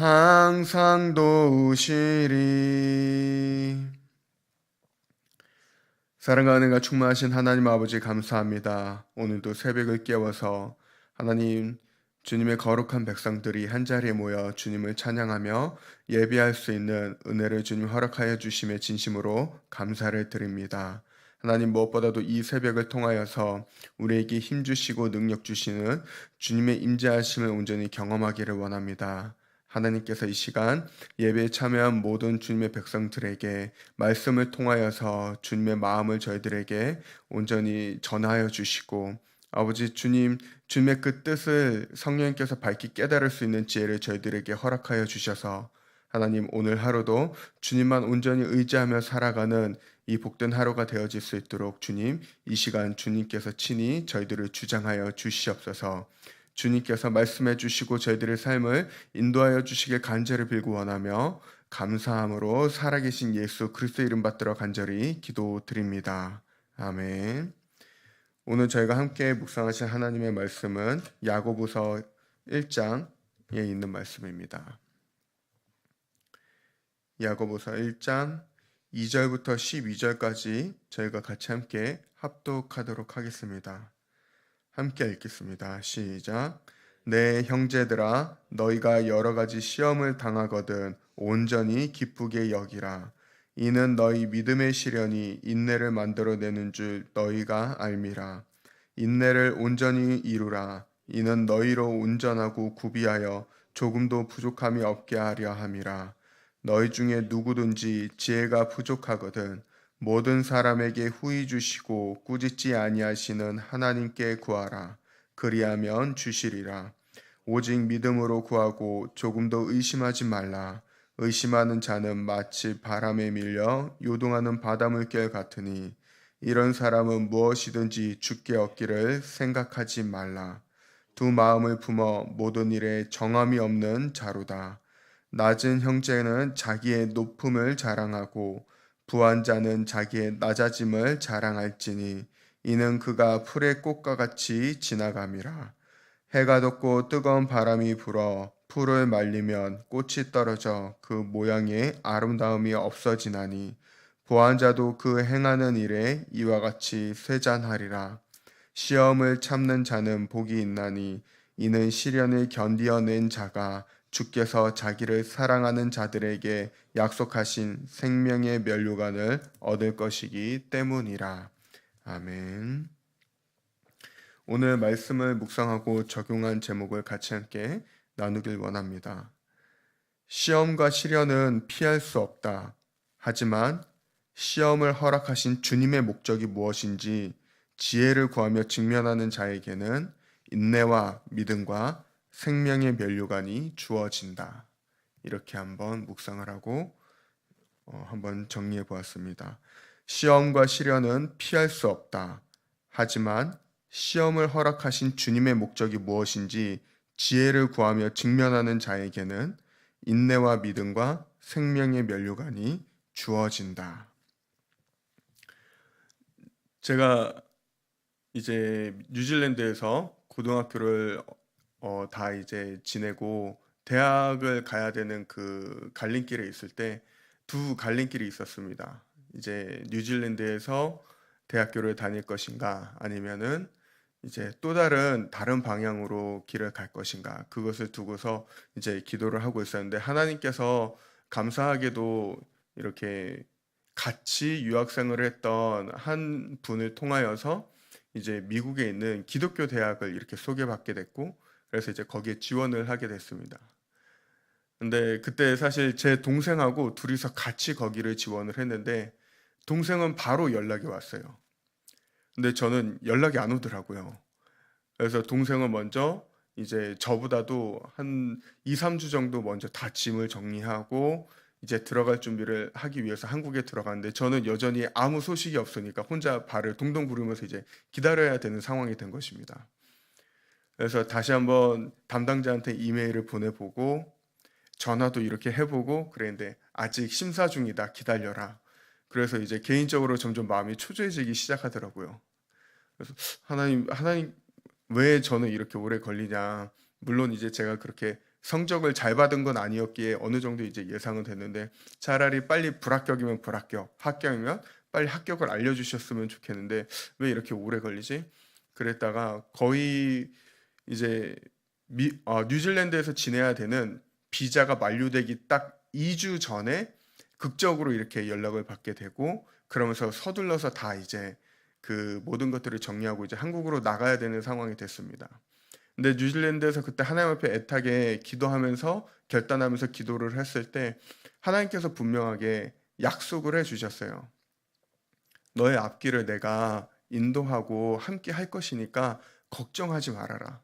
항상 도우시리. 사랑과 은혜가 충만하신 하나님 아버지 감사합니다. 오늘도 새벽을 깨워서 하나님 주님의 거룩한 백성들이 한자리에 모여 주님을 찬양하며 예배할 수 있는 은혜를 주님 허락하여 주심에 진심으로 감사를 드립니다. 하나님 무엇보다도 이 새벽을 통하여서 우리에게 힘 주시고 능력 주시는 주님의 임재하심을 온전히 경험하기를 원합니다. 하나님께서 이 시간 예배에 참여한 모든 주님의 백성들에게 말씀을 통하여서 주님의 마음을 저희들에게 온전히 전하여 주시고 아버지 주님, 주님의 그 뜻을 성령님께서 밝히 깨달을 수 있는 지혜를 저희들에게 허락하여 주셔서 하나님 오늘 하루도 주님만 온전히 의지하며 살아가는 이 복된 하루가 되어질 수 있도록 주님, 이 시간 주님께서 친히 저희들을 주장하여 주시옵소서. 주님께서 말씀해 주시고 저희들의 삶을 인도하여 주시길 간절히 빌고 원하며 감사함으로 살아계신 예수 그리스도 이름 받들어 간절히 기도드립니다. 아멘. 오늘 저희가 함께 묵상하실 하나님의 말씀은 야고보서 1장에 있는 말씀입니다. 야고보서 1장 2절부터 12절까지 저희가 같이 함께 합독하도록 하겠습니다. 함께 읽겠습니다. 시작. 내 형제들아 너희가 여러 가지 시험을 당하거든 온전히 기쁘게 여기라. 이는 너희 믿음의 시련이 인내를 만들어내는 줄 너희가 알미라. 인내를 온전히 이루라. 이는 너희로 온전하고 구비하여 조금도 부족함이 없게 하려 함이라. 너희 중에 누구든지 지혜가 부족하거든 모든 사람에게 후히 주시고 꾸짖지 아니하시는 하나님께 구하라. 그리하면 주시리라. 오직 믿음으로 구하고 조금도 의심하지 말라. 의심하는 자는 마치 바람에 밀려 요동하는 바닷물결 같으니 이런 사람은 무엇이든지 주께 얻기를 생각하지 말라. 두 마음을 품어 모든 일에 정함이 없는 자로다. 낮은 형제는 자기의 높음을 자랑하고 부한 자는 자기의 낮아짐을 자랑할지니 이는 그가 풀의 꽃과 같이 지나감이라. 해가 돋고 뜨거운 바람이 불어 풀을 말리면 꽃이 떨어져 그 모양의 아름다움이 없어지나니 부한 자도 그 행하는 일에 이와 같이 쇠잔하리라. 시험을 참는 자는 복이 있나니 이는 시련을 견디어낸 자가 주께서 자기를 사랑하는 자들에게 약속하신 생명의 면류관을 얻을 것이기 때문이라. 아멘. 오늘 말씀을 묵상하고 적용한 제목을 같이 함께 나누길 원합니다. 시험과 시련은 피할 수 없다. 하지만 시험을 허락하신 주님의 목적이 무엇인지 지혜를 구하며 직면하는 자에게는 인내와 믿음과 생명의 면류관이 주어진다. 이렇게 한번 묵상을 하고 한번 정리해 보았습니다. 시험과 시련은 피할 수 없다. 하지만 시험을 허락하신 주님의 목적이 무엇인지 지혜를 구하며 직면하는 자에게는 인내와 믿음과 생명의 면류관이 주어진다. 제가 이제 뉴질랜드에서 고등학교를 다 이제 지내고 대학을 가야 되는 그 갈림길에 있을 때 두 갈림길이 있었습니다. 이제 뉴질랜드에서 대학교를 다닐 것인가 아니면은 이제 또 다른 방향으로 길을 갈 것인가 그것을 두고서 이제 기도를 하고 있었는데 하나님께서 감사하게도 이렇게 같이 유학생을 했던 한 분을 통하여서 이제 미국에 있는 기독교 대학을 이렇게 소개받게 됐고 그래서 이제 거기에 지원을 하게 됐습니다. 근데 그때 사실 제 동생하고 둘이서 같이 거기를 지원을 했는데 동생은 바로 연락이 왔어요. 근데 저는 연락이 안 오더라고요. 그래서 동생은 먼저 이제 저보다도 한 2, 3주 정도 먼저 다 짐을 정리하고 이제 들어갈 준비를 하기 위해서 한국에 들어갔는데 저는 여전히 아무 소식이 없으니까 혼자 발을 동동 구르면서 이제 기다려야 되는 상황이 된 것입니다. 그래서 다시 한번 담당자한테 이메일을 보내보고 전화도 이렇게 해보고 그랬는데 아직 심사 중이다 기다려라. 그래서 이제 개인적으로 점점 마음이 초조해지기 시작하더라고요. 그래서 하나님 왜 저는 이렇게 오래 걸리냐. 물론 이제 제가 그렇게 성적을 잘 받은 건 아니었기에 어느 정도 이제 예상은 됐는데, 차라리 빨리 불합격이면 불합격, 합격이면 빨리 합격을 알려주셨으면 좋겠는데 왜 이렇게 오래 걸리지? 그랬다가 거의 이제 뉴질랜드에서 지내야 되는 비자가 만료되기 딱 2주 전에 극적으로 이렇게 연락을 받게 되고, 그러면서 서둘러서 다 이제 그 모든 것들을 정리하고 이제 한국으로 나가야 되는 상황이 됐습니다. 근데 뉴질랜드에서 그때 하나님 앞에 애타게 기도하면서 결단하면서 기도를 했을 때 하나님께서 분명하게 약속을 해 주셨어요. 너의 앞길을 내가 인도하고 함께 할 것이니까 걱정하지 말아라.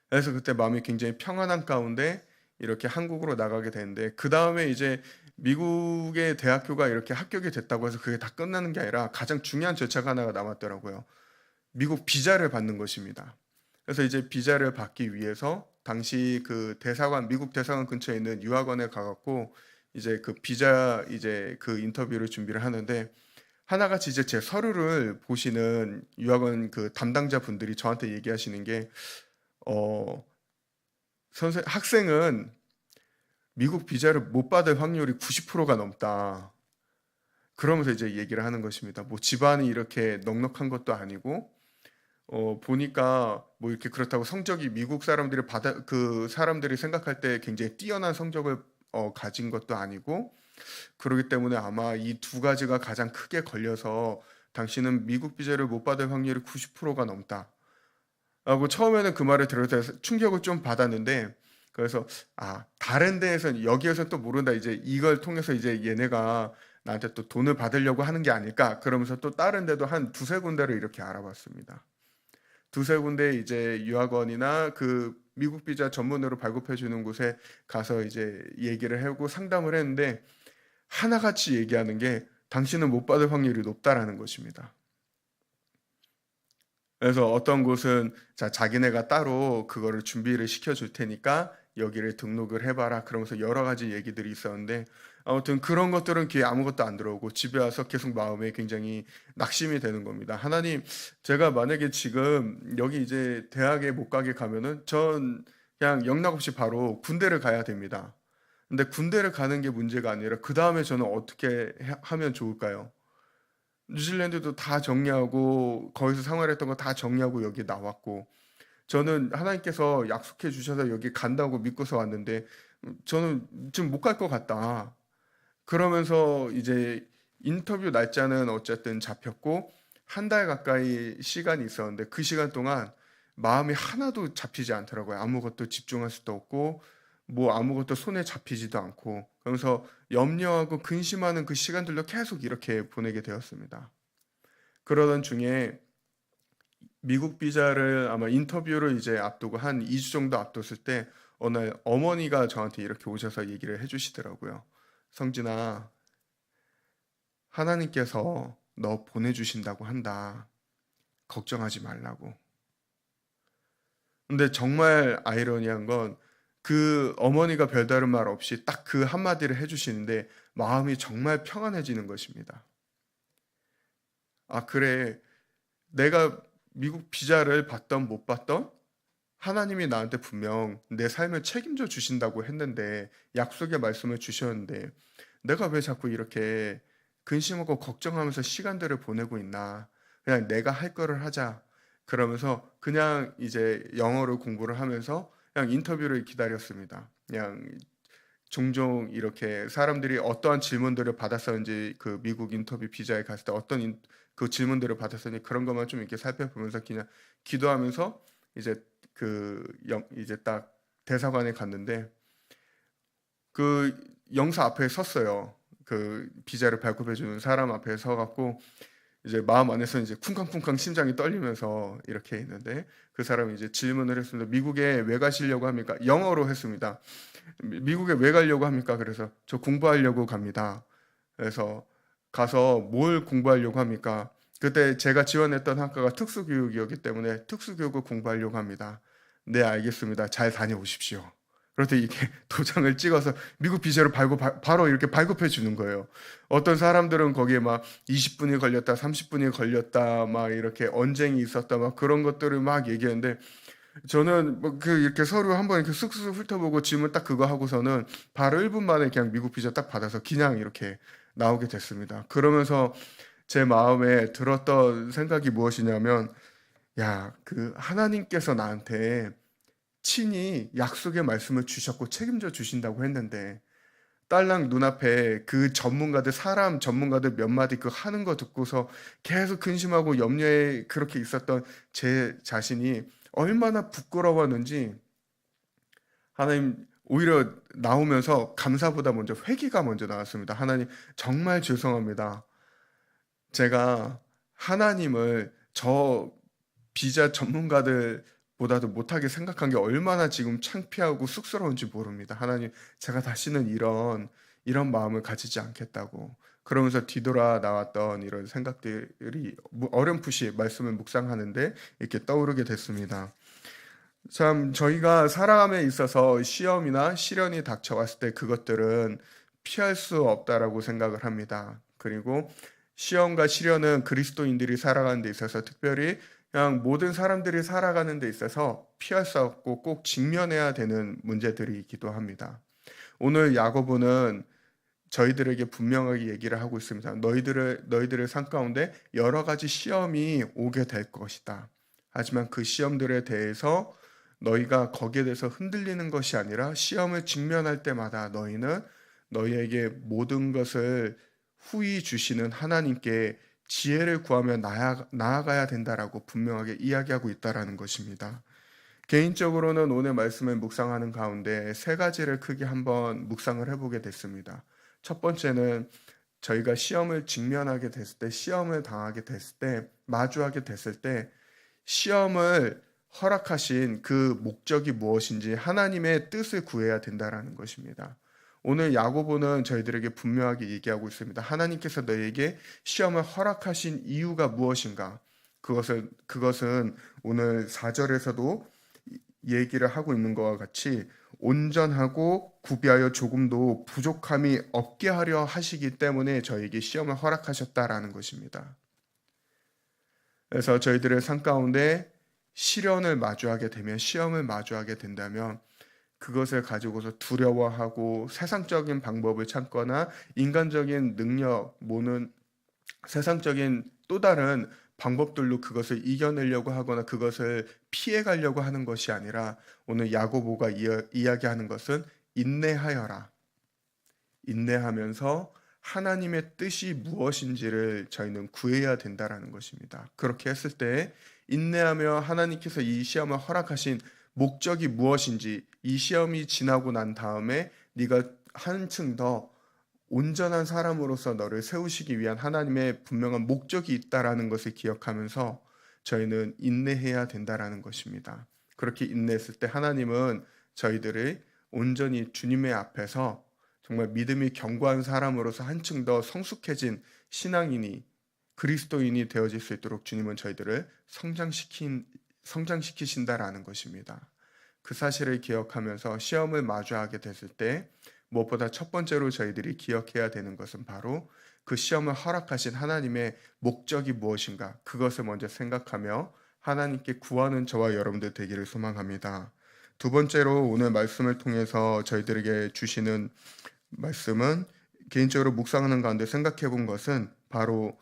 그래서 그때 마음이 굉장히 평안한 가운데 이렇게 한국으로 나가게 되는데, 그다음에 이제 미국의 대학교가 이렇게 합격이 됐다고 해서 그게 다 끝나는 게 아니라 가장 중요한 절차가 하나가 남았더라고요. 미국 비자를 받는 것입니다. 그래서 이제 비자를 받기 위해서 당시 그 대사관, 미국 대사관 근처에 있는 유학원에 가 갖고 이제 그 비자 이제 그 인터뷰를 준비를 하는데, 하나같이 이제 제 서류를 보시는 유학원 그 담당자분들이 저한테 얘기하시는 게 어 학생은 미국 비자를 못 받을 확률이 90%가 넘다. 그러면서 이제 얘기를 하는 것입니다. 뭐 집안이 이렇게 넉넉한 것도 아니고 보니까 뭐 이렇게 그렇다고 성적이 미국 사람들이 받아 그 사람들이 생각할 때 굉장히 뛰어난 성적을 가진 것도 아니고, 그러기 때문에 아마 이 두 가지가 가장 크게 걸려서 당신은 미국 비자를 못 받을 확률이 90%가 넘다. 라고 처음에는 그 말을 들을 때 충격을 좀 받았는데, 그래서 다른 데에서 여기에서 또 모른다. 이제 이걸 통해서 이제 얘네가 나한테 또 돈을 받으려고 하는 게 아닐까. 그러면서 또 다른 데도 한 두세 군데를 이렇게 알아봤습니다. 두세 군데 이제 유학원이나 그 미국 비자 전문으로 발급해 주는 곳에 가서 이제 얘기를 하고 상담을 했는데, 하나같이 얘기하는 게 당신은 못 받을 확률이 높다라는 것입니다. 그래서 어떤 곳은 자기네가 따로 그거를 준비를 시켜줄 테니까 여기를 등록을 해봐라, 그러면서 여러 가지 얘기들이 있었는데, 아무튼 그런 것들은 귀에 아무것도 안 들어오고 집에 와서 계속 마음에 굉장히 낙심이 되는 겁니다. 하나님, 제가 만약에 지금 여기 이제 대학에 못 가게 가면은 전 그냥 영락없이 바로 군대를 가야 됩니다. 근데 군대를 가는 게 문제가 아니라 그 다음에 저는 어떻게 하면 좋을까요? 뉴질랜드도 다 정리하고 거기서 생활했던 거 다 정리하고 여기 나왔고, 저는 하나님께서 약속해 주셔서 여기 간다고 믿고서 왔는데 저는 지금 못 갈 것 같다. 그러면서 이제 인터뷰 날짜는 어쨌든 잡혔고 한 달 가까이 시간이 있었는데, 그 시간 동안 마음이 하나도 잡히지 않더라고요. 아무것도 집중할 수도 없고 뭐 아무것도 손에 잡히지도 않고, 그러면서 염려하고 근심하는 그 시간들도 계속 이렇게 보내게 되었습니다. 그러던 중에 미국 비자를 아마 인터뷰를 이제 앞두고 한 2주 정도 앞뒀을 때 어느 날 어머니가 저한테 이렇게 오셔서 얘기를 해주시더라고요. 성진아, 하나님께서 너 보내주신다고 한다. 걱정하지 말라고. 근데 정말 아이러니한 건 그 어머니가 별다른 말 없이 딱 그 한마디를 해주시는데 마음이 정말 평안해지는 것입니다. 그래. 내가 미국 비자를 받던 못 받던 하나님이 나한테 분명 내 삶을 책임져 주신다고 했는데, 약속의 말씀을 주셨는데 내가 왜 자꾸 이렇게 근심하고 걱정하면서 시간들을 보내고 있나. 그냥 내가 할 거를 하자. 그러면서 그냥 이제 영어로 공부를 하면서 그냥 인터뷰를 기다렸습니다. 그냥 종종 이렇게 사람들이 어떠한 질문들을 받았었는지, 그 미국 인터뷰 비자에 갔을 때 그 질문들을 받았었는지 그런 것만 좀 이렇게 살펴보면서 그냥 기도하면서 이제 이제 딱 대사관에 갔는데 그 영사 앞에 섰어요. 그 비자를 발급해 주는 사람 앞에 서 갖고 이제 마음 안에서 이제 쿵쾅쿵쾅 심장이 떨리면서 이렇게 있는데, 그 사람이 이제 질문을 했습니다. "미국에 왜 가시려고 합니까?" 영어로 했습니다. "미국에 왜 가려고 합니까?" 그래서 "저 공부하려고 갑니다." 그래서 "가서 뭘 공부하려고 합니까?" 그때 제가 지원했던 학과가 특수교육이었기 때문에 "특수교육을 공부하려고 합니다." "네, 알겠습니다. 잘 다녀오십시오." 그랬더니 이렇게 도장을 찍어서 미국 비자를 바로 이렇게 발급해 주는 거예요. 어떤 사람들은 거기에 막 20분이 걸렸다, 30분이 걸렸다, 막 이렇게 언쟁이 있었다, 막 그런 것들을 막 얘기했는데, 저는 뭐 이렇게 서류 한번 이렇게 쓱쓱 훑어보고 질문 딱 그거 하고서는 바로 1분 만에 그냥 미국 비자 딱 받아서 그냥 이렇게 나오게 됐습니다. 그러면서 제 마음에 들었던 생각이 무엇이냐면, 야, 하나님께서 나한테 친히 약속의 말씀을 주셨고 책임져 주신다고 했는데 딸랑 눈앞에 그 전문가들, 사람 전문가들 몇 마디 하는 거 듣고서 계속 근심하고 염려에 그렇게 있었던 제 자신이 얼마나 부끄러웠는지, 하나님 오히려 나오면서 감사보다 먼저 회개가 먼저 나왔습니다. 하나님 정말 죄송합니다. 제가 하나님을 저 비자 전문가들보다도 못하게 생각한 게 얼마나 지금 창피하고 쑥스러운지 모릅니다. 하나님, 제가 다시는 이런 마음을 가지지 않겠다고. 그러면서 뒤돌아 나왔던 이런 생각들이 어렴풋이 말씀을 묵상하는데 이렇게 떠오르게 됐습니다. 참, 저희가 살아감에 있어서 시험이나 시련이 닥쳐왔을 때 그것들은 피할 수 없다라고 생각을 합니다. 그리고 시험과 시련은 그리스도인들이 살아가는 데 있어서, 특별히 그냥 모든 사람들이 살아가는 데 있어서 피할 수 없고 꼭 직면해야 되는 문제들이기도 합니다. 오늘 야고보는 저희들에게 분명하게 얘기를 하고 있습니다. 너희들의 삶 가운데 여러 가지 시험이 오게 될 것이다. 하지만 그 시험들에 대해서 너희가 거기에 대해서 흔들리는 것이 아니라 시험을 직면할 때마다 너희는 너희에게 모든 것을 후히 주시는 하나님께 지혜를 구하며 나아가야 된다라고 분명하게 이야기하고 있다라는 것입니다. 개인적으로는 오늘 말씀을 묵상하는 가운데 세 가지를 크게 한번 묵상을 해보게 됐습니다. 첫 번째는 저희가 시험을 직면하게 됐을 때, 시험을 당하게 됐을 때, 마주하게 됐을 때 시험을 허락하신 그 목적이 무엇인지 하나님의 뜻을 구해야 된다라는 것입니다. 오늘 야고보는 저희들에게 분명하게 얘기하고 있습니다. 하나님께서 너희에게 시험을 허락하신 이유가 무엇인가? 그것은 오늘 4절에서도 얘기를 하고 있는 것과 같이 온전하고 구비하여 조금도 부족함이 없게 하려 하시기 때문에 저에게 시험을 허락하셨다라는 것입니다. 그래서 저희들의 삶 가운데 시련을 마주하게 되면, 시험을 마주하게 된다면 그것을 가지고서 두려워하고 세상적인 방법을 찾거나 인간적인 능력, 모는 세상적인 또 다른 방법들로 그것을 이겨내려고 하거나 그것을 피해가려고 하는 것이 아니라, 오늘 야고보가 이야기하는 것은 인내하여라. 인내하면서 하나님의 뜻이 무엇인지를 저희는 구해야 된다라는 것입니다. 그렇게 했을 때 인내하며 하나님께서 이 시험을 허락하신 목적이 무엇인지, 이 시험이 지나고 난 다음에 네가 한층 더 온전한 사람으로서 너를 세우시기 위한 하나님의 분명한 목적이 있다라는 것을 기억하면서 저희는 인내해야 된다라는 것입니다. 그렇게 인내했을 때 하나님은 저희들을 온전히 주님의 앞에서 정말 믿음이 견고한 사람으로서 한층 더 성숙해진 신앙인이, 그리스도인이 되어질 수 있도록 주님은 저희들을 성장시키신다라는 것입니다. 그 사실을 기억하면서 시험을 마주하게 됐을 때 무엇보다 첫 번째로 저희들이 기억해야 되는 것은 바로 그 시험을 허락하신 하나님의 목적이 무엇인가, 그것을 먼저 생각하며 하나님께 구하는 저와 여러분들 되기를 소망합니다. 두 번째로 오늘 말씀을 통해서 저희들에게 주시는 말씀은, 개인적으로 묵상하는 가운데 생각해 본 것은 바로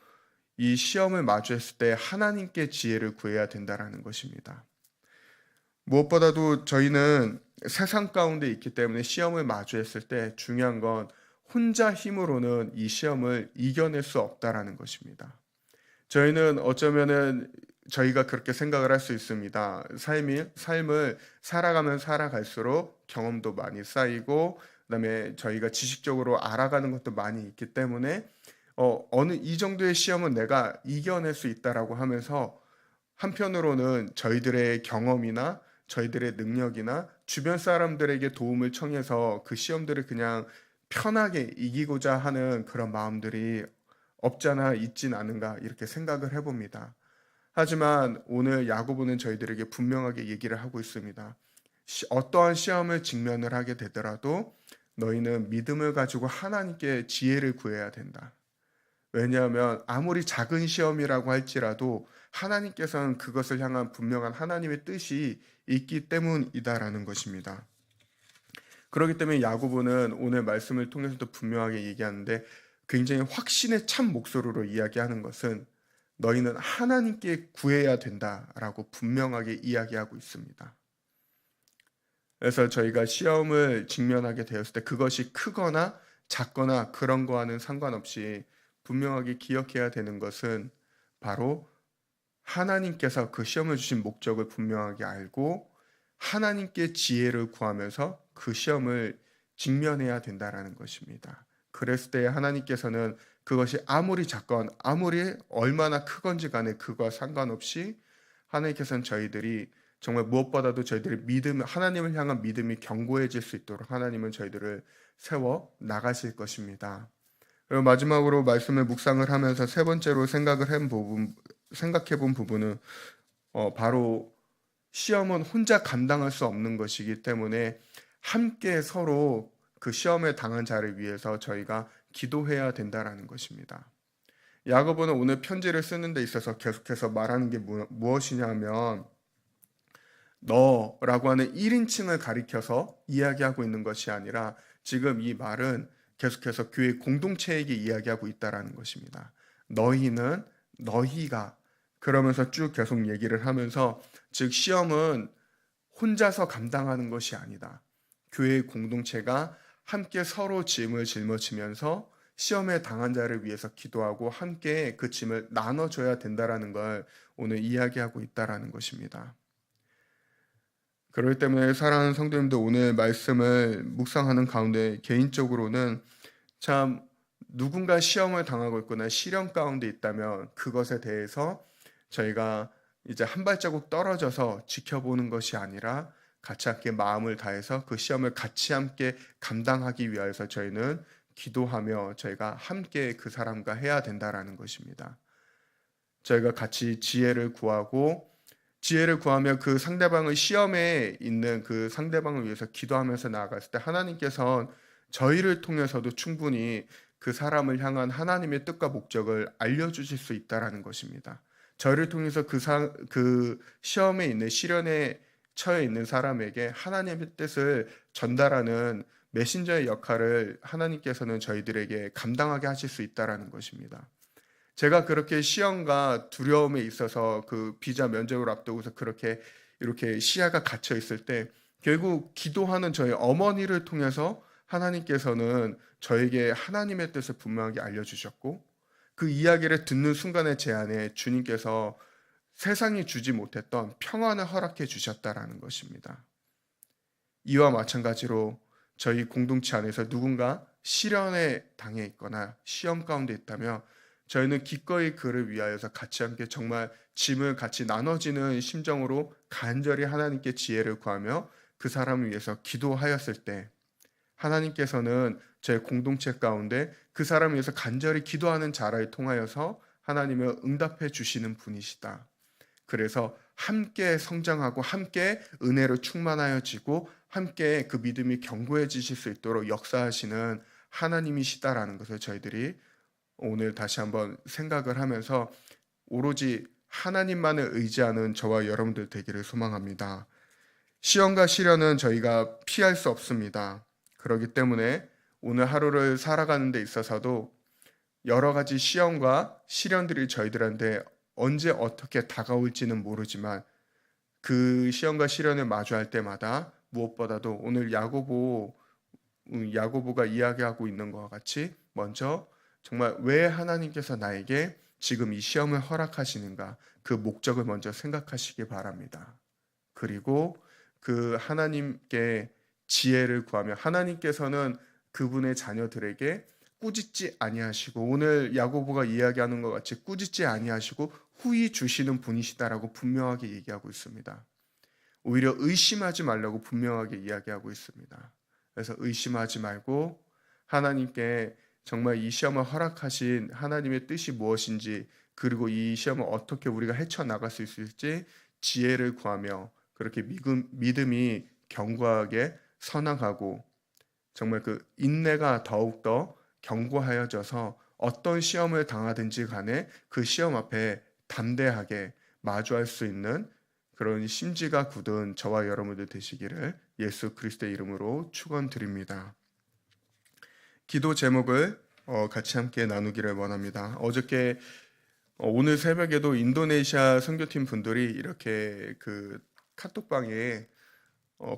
이 시험을 마주했을 때 하나님께 지혜를 구해야 된다라는 것입니다. 무엇보다도 저희는 세상 가운데 있기 때문에 시험을 마주했을 때 중요한 건 혼자 힘으로는 이 시험을 이겨낼 수 없다라는 것입니다. 저희는 어쩌면은 저희가 그렇게 생각을 할 수 있습니다. 삶을 살아가면 살아갈수록 경험도 많이 쌓이고, 그다음에 저희가 지식적으로 알아가는 것도 많이 있기 때문에 어느 이 정도의 시험은 내가 이겨낼 수 있다라고 하면서, 한편으로는 저희들의 경험이나 저희들의 능력이나 주변 사람들에게 도움을 청해서 그 시험들을 그냥 편하게 이기고자 하는 그런 마음들이 없잖아 있진 않은가, 이렇게 생각을 해봅니다. 하지만 오늘 야고보는 저희들에게 분명하게 얘기를 하고 있습니다. 어떠한 시험을 직면을 하게 되더라도 너희는 믿음을 가지고 하나님께 지혜를 구해야 된다. 왜냐하면 아무리 작은 시험이라고 할지라도 하나님께서는 그것을 향한 분명한 하나님의 뜻이 있기 때문이다라는 것입니다. 그렇기 때문에 야고보는 오늘 말씀을 통해서도 분명하게 얘기하는데, 굉장히 확신의 참 목소리로 이야기하는 것은 너희는 하나님께 구해야 된다라고 분명하게 이야기하고 있습니다. 그래서 저희가 시험을 직면하게 되었을 때 그것이 크거나 작거나 그런 거와는 상관없이 분명하게 기억해야 되는 것은 바로 하나님께서 그 시험을 주신 목적을 분명하게 알고 하나님께 지혜를 구하면서 그 시험을 직면해야 된다라는 것입니다. 그랬을 때 하나님께서는 그것이 아무리 작건 아무리 얼마나 크건지 간에 그거와 상관없이 하나님께서는 저희들이 정말 무엇보다도 저희들의 믿음, 하나님을 향한 믿음이 견고해질 수 있도록 하나님은 저희들을 세워 나가실 것입니다. 그리고 마지막으로 말씀을 묵상을 하면서 세 번째로 생각해 본 부분은 바로 시험은 혼자 감당할 수 없는 것이기 때문에 함께 서로 그 시험에 당한 자를 위해서 저희가 기도해야 된다라는 것입니다. 야고보는 오늘 편지를 쓰는 데 있어서 계속해서 말하는 게 무엇이냐면, 너라고 하는 1인칭을 가리켜서 이야기하고 있는 것이 아니라 지금 이 말은 계속해서 교회 공동체에게 이야기하고 있다라는 것입니다. 너희는, 너희가, 그러면서 쭉 계속 얘기를 하면서, 즉 시험은 혼자서 감당하는 것이 아니다. 교회 공동체가 함께 서로 짐을 짊어지면서 시험에 당한 자를 위해서 기도하고 함께 그 짐을 나눠줘야 된다라는 걸 오늘 이야기하고 있다라는 것입니다. 그렇기 때문에 사랑하는 성도님들, 오늘 말씀을 묵상하는 가운데 개인적으로는 참 누군가 시험을 당하고 있거나 시련 가운데 있다면 그것에 대해서 저희가 이제 한 발자국 떨어져서 지켜보는 것이 아니라 같이 함께 마음을 다해서 그 시험을 같이 함께 감당하기 위해서 저희는 기도하며 저희가 함께 그 사람과 해야 된다라는 것입니다. 저희가 같이 지혜를 구하며 그 상대방의 시험에 있는 그 상대방을 위해서 기도하면서 나아갔을 때 하나님께서는 저희를 통해서도 충분히 그 사람을 향한 하나님의 뜻과 목적을 알려주실 수 있다라는 것입니다. 저희를 통해서 그 시험에 있는 시련에 처해 있는 사람에게 하나님의 뜻을 전달하는 메신저의 역할을 하나님께서는 저희들에게 감당하게 하실 수 있다라는 것입니다. 제가 그렇게 시험과 두려움에 있어서 그 비자 면접을 앞두고서 그렇게 이렇게 시야가 갇혀 있을 때 결국 기도하는 저희 어머니를 통해서 하나님께서는 저에게 하나님의 뜻을 분명하게 알려주셨고, 그 이야기를 듣는 순간의 제 안에 주님께서 세상이 주지 못했던 평안을 허락해 주셨다라는 것입니다. 이와 마찬가지로 저희 공동체 안에서 누군가 시련에 당해 있거나 시험 가운데 있다면 저희는 기꺼이 그를 위하여서 같이 함께 정말 짐을 같이 나눠지는 심정으로 간절히 하나님께 지혜를 구하며 그 사람을 위해서 기도하였을 때 하나님께서는 저희 공동체 가운데 그 사람을 위해서 간절히 기도하는 자를 통하여서 하나님을 응답해 주시는 분이시다. 그래서 함께 성장하고 함께 은혜로 충만하여지고 함께 그 믿음이 견고해지실 수 있도록 역사하시는 하나님이시다라는 것을 저희들이 오늘 다시 한번 생각을 하면서 오로지 하나님만을 의지하는 저와 여러분들 되기를 소망합니다. 시험과 시련은 저희가 피할 수 없습니다. 그렇기 때문에 오늘 하루를 살아가는 데 있어서도 여러 가지 시험과 시련들이 저희들한테 언제 어떻게 다가올지는 모르지만 그 시험과 시련을 마주할 때마다 무엇보다도 오늘 야고보가 이야기하고 있는 것과 같이 먼저 정말 왜 하나님께서 나에게 지금 이 시험을 허락하시는가, 그 목적을 먼저 생각하시기 바랍니다. 그리고 그 하나님께 지혜를 구하며 하나님께서는 그분의 자녀들에게 꾸짖지 아니하시고 오늘 야고보가 이야기하는 것 같이 꾸짖지 아니하시고 후히 주시는 분이시다라고 분명하게 얘기하고 있습니다. 오히려 의심하지 말라고 분명하게 이야기하고 있습니다. 그래서 의심하지 말고 하나님께 정말 이 시험을 허락하신 하나님의 뜻이 무엇인지, 그리고 이 시험을 어떻게 우리가 헤쳐나갈 수 있을지 지혜를 구하며 그렇게 믿음이 견고하게 선항하고 정말 그 인내가 더욱더 견고하여져서 어떤 시험을 당하든지 간에 그 시험 앞에 담대하게 마주할 수 있는 그런 심지가 굳은 저와 여러분들 되시기를 예수 그리스도의 이름으로 축원드립니다. 기도 제목을 같이 함께 나누기를 원합니다. 어저께 오늘 새벽에도 인도네시아 선교팀 분들이 이렇게 그 카톡방에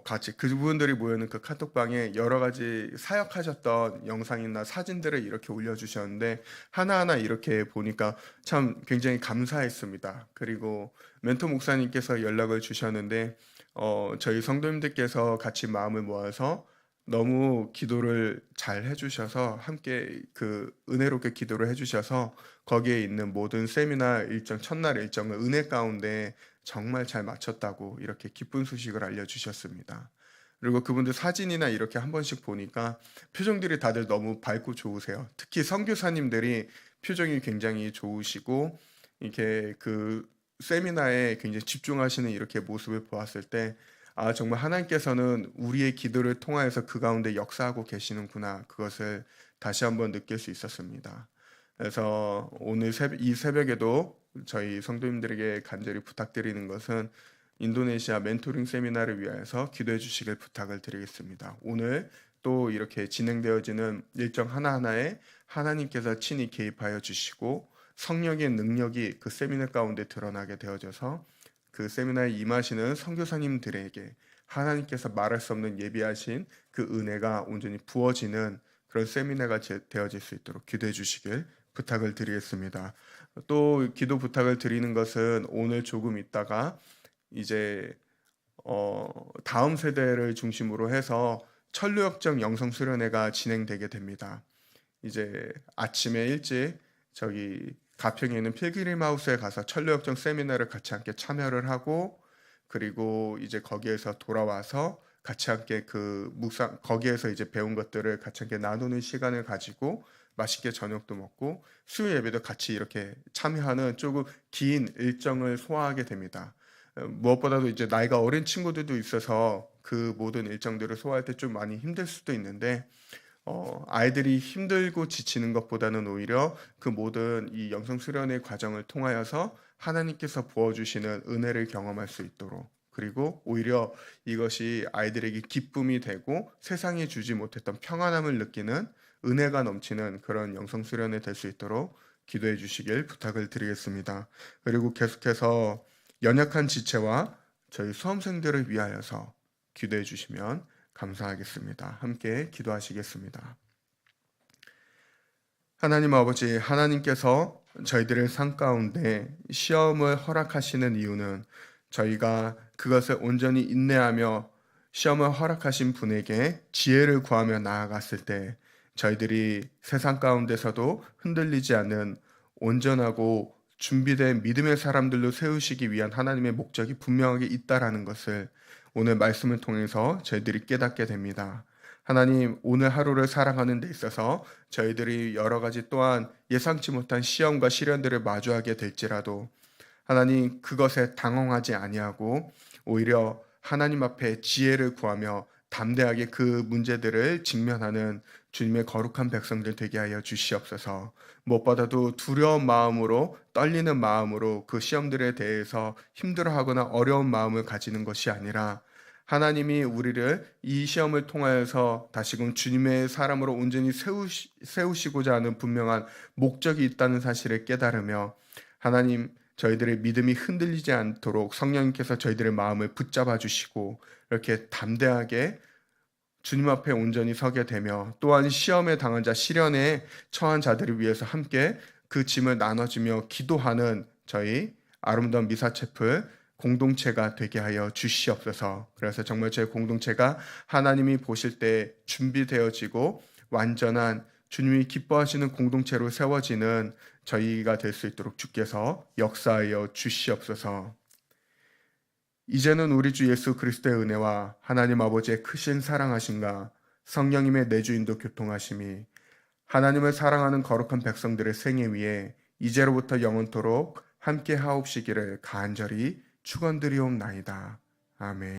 같이 그분들이 모여있는 그 카톡방에 여러 가지 사역하셨던 영상이나 사진들을 이렇게 올려주셨는데 하나하나 이렇게 보니까 참 굉장히 감사했습니다. 그리고 멘토 목사님께서 연락을 주셨는데 저희 성도님들께서 같이 마음을 모아서 너무 기도를 잘 해주셔서 함께 그 은혜롭게 기도를 해주셔서 거기에 있는 모든 세미나 일정, 첫날 일정을 은혜 가운데 정말 잘 마쳤다고 이렇게 기쁜 소식을 알려주셨습니다. 그리고 그분들 사진이나 이렇게 한 번씩 보니까 표정들이 다들 너무 밝고 좋으세요. 특히 선교사님들이 표정이 굉장히 좋으시고 이렇게 그 세미나에 굉장히 집중하시는 이렇게 모습을 보았을 때 정말 하나님께서는 우리의 기도를 통하여서 그 가운데 역사하고 계시는구나. 그것을 다시 한번 느낄 수 있었습니다. 그래서 오늘 이 새벽에도 저희 성도님들에게 간절히 부탁드리는 것은 인도네시아 멘토링 세미나를 위하여서 기도해 주시길 부탁을 드리겠습니다. 오늘 또 이렇게 진행되어지는 일정 하나하나에 하나님께서 친히 개입하여 주시고 성령의 능력이 그 세미나 가운데 드러나게 되어져서 그 세미나에 임하시는 선교사님들에게 하나님께서 말할 수 없는 예비하신 그 은혜가 온전히 부어지는 그런 세미나가 되어질 수 있도록 기도해 주시길 부탁을 드리겠습니다. 또 기도 부탁을 드리는 것은 오늘 조금 있다가 이제 다음 세대를 중심으로 해서 천루역정 영성 수련회가 진행되게 됩니다. 이제 아침에 일찍 저기 가평에 있는 필그림 하우스에 가서 천루역정 세미나를 같이 함께 참여를 하고 그리고 이제 거기에서 돌아와서 같이 함께 그 묵상 거기에서 이제 배운 것들을 같이 함께 나누는 시간을 가지고 맛있게 저녁도 먹고 수요 예배도 같이 이렇게 참여하는 조금 긴 일정을 소화하게 됩니다. 무엇보다도 이제 나이가 어린 친구들도 있어서 그 모든 일정들을 소화할 때 좀 많이 힘들 수도 있는데 아이들이 힘들고 지치는 것보다는 오히려 그 모든 이 영성 수련의 과정을 통하여서 하나님께서 부어주시는 은혜를 경험할 수 있도록 그리고 오히려 이것이 아이들에게 기쁨이 되고 세상에 주지 못했던 평안함을 느끼는 은혜가 넘치는 그런 영성 수련이 될 수 있도록 기도해 주시길 부탁을 드리겠습니다. 그리고 계속해서 연약한 지체와 저희 수험생들을 위하여서 기도해 주시면 감사하겠습니다. 함께 기도하시겠습니다. 하나님 아버지, 하나님께서 저희들의 삶 가운데 시험을 허락하시는 이유는 저희가 그것을 온전히 인내하며 시험을 허락하신 분에게 지혜를 구하며 나아갔을 때 저희들이 세상 가운데서도 흔들리지 않는 온전하고 준비된 믿음의 사람들로 세우시기 위한 하나님의 목적이 분명하게 있다라는 것을 오늘 말씀을 통해서 저희들이 깨닫게 됩니다. 하나님, 오늘 하루를 살아가는 데 있어서 저희들이 여러 가지 또한 예상치 못한 시험과 시련들을 마주하게 될지라도 하나님 그것에 당황하지 아니하고 오히려 하나님 앞에 지혜를 구하며 담대하게 그 문제들을 직면하는 주님의 거룩한 백성들 되게 하여 주시옵소서. 무엇보다도 두려운 마음으로 떨리는 마음으로 그 시험들에 대해서 힘들어하거나 어려운 마음을 가지는 것이 아니라 하나님이 우리를 이 시험을 통하여서 다시금 주님의 사람으로 온전히 세우시고자 하는 분명한 목적이 있다는 사실을 깨달으며 하나님 저희들의 믿음이 흔들리지 않도록 성령님께서 저희들의 마음을 붙잡아 주시고 이렇게 담대하게 주님 앞에 온전히 서게 되며 또한 시험에 당한 자, 시련에 처한 자들을 위해서 함께 그 짐을 나눠주며 기도하는 저희 아름다운 미사체플 공동체가 되게 하여 주시옵소서. 그래서 정말 저희 공동체가 하나님이 보실 때 준비되어지고 완전한 주님이 기뻐하시는 공동체로 세워지는 저희가 될 수 있도록 주께서 역사하여 주시옵소서. 이제는 우리 주 예수 그리스도의 은혜와 하나님 아버지의 크신 사랑하심과 성령님의 내주인도 교통하심이 하나님을 사랑하는 거룩한 백성들의 생애 위에 이제로부터 영원토록 함께 하옵시기를 간절히 축원드리옵나이다. 아멘.